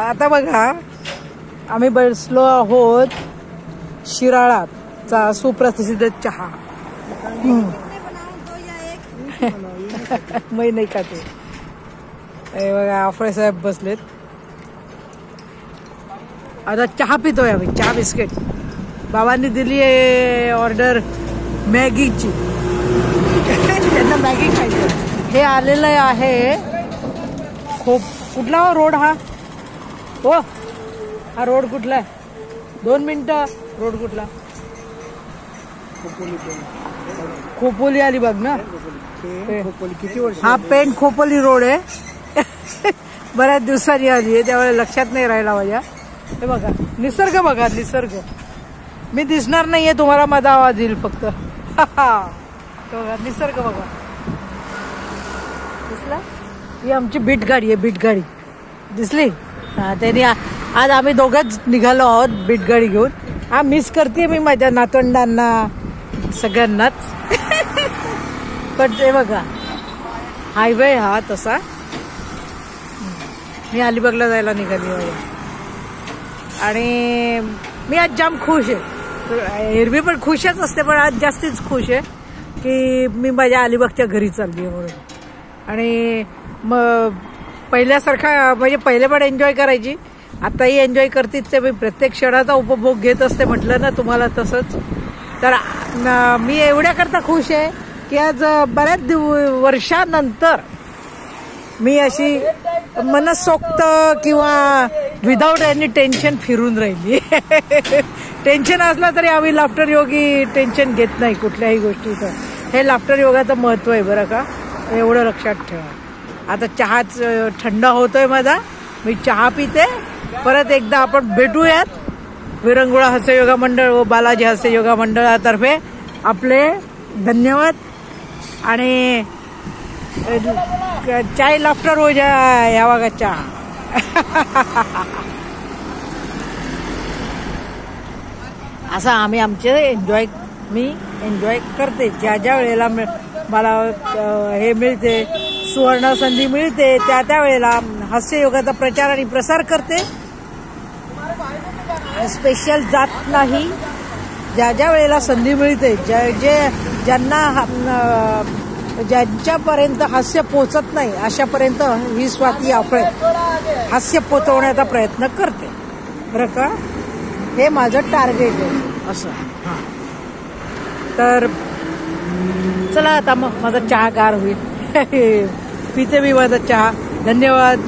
आता बघा आम्ही बसलो आहोत शिराळाचा सुप्रसिद्ध चहा. मै नाही का ते बघा आफळे साहेब बसलेत. आता चहा पितोय आम्ही, चहा बिस्किट. बाबांनी दिली आहे ऑर्डर मॅगीची. त्यांना मॅगी खायचं. हे आलेलं आहे कुठला रोड हा? हो हा रोड कुठला आहे? 2 मिनिटं. रोड कुठला? खोपोली अलिबाग ना. किती वर्ष? हा पेंट खोपोली रोड आहे. बऱ्याच दिवसांनी आली आहे त्यामुळे लक्षात नाही राहिला माझ्या. हे बघा निसर्ग, बघा निसर्ग. मी दिसणार नाहीये तुम्हाला, माझा आवाज येईल फक्त. बघा निसर्ग बघा. दिसला? ही आमची बीट गाडी आहे, बीट गाडी दिसली? हा त्यांनी आज आम्ही दोघंच निघालो आहोत बीट गाडी घेऊन. हा मिस करते मी माझ्या नातवंडांना सगळ्यांनाच. पण ते बघा हायवे हा तसा. मी अलिबागला जायला निघाली आहे आणि मी आज जाम खुश आहे. एरवी पण खुशच असते पण आज जास्तीच खुश आहे की मी माझ्या अलिबागच्या घरी चालली आहे म्हणून. आणि मग पहिल्यासारखा म्हणजे पहिले पण एन्जॉय करायची, आताही एन्जॉय करतीच. ते मी प्रत्येक क्षणाचा उपभोग घेत असते म्हटलं ना तुम्हाला तसंच. तर मी एवढ्याकरता खुश आहे की आज बऱ्याच वर्षानंतर मी अशी मनसोक्त किंवा विदाऊट एनी टेन्शन फिरून राहिली. टेन्शन असला तरी आम्ही लाफ्टर योगी टेन्शन घेत नाही कुठल्याही गोष्टीचं. हे लाफ्टर योगाचं महत्व आहे बरं का, एवढं लक्षात ठेवा. आता चहाच थंड होतोय माझा, मी चहा पिते. परत एकदा आपण भेटूयात. विरंगुळा हास्य योगा मंडळ व बालाजी हास्य योगा मंडळातर्फे आपले धन्यवाद. आणि चाय लाफ्टर हो जाय या बघा चहा. असं आम्ही आमचे मी एन्जॉय करते. ज्या ज्या वेळेला मला हे मिळते, सुवर्ण संधी मिळते, त्या वेळेला हास्य योगाचा प्रचार आणि प्रसार करते. स्पेशल जात नाही. ज्या ज्या वेळेला संधी मिळते, ज्यांच्यापर्यंत हास्य पोचत नाही अशापर्यंत ही स्वाती आफळे हास्य पोचवण्याचा प्रयत्न करते बरं का. हे माझं टार्गेट आहे असं. हां तर चला आता मग माझा चहा गार होईल. पिते मी माझा चहा. धन्यवाद.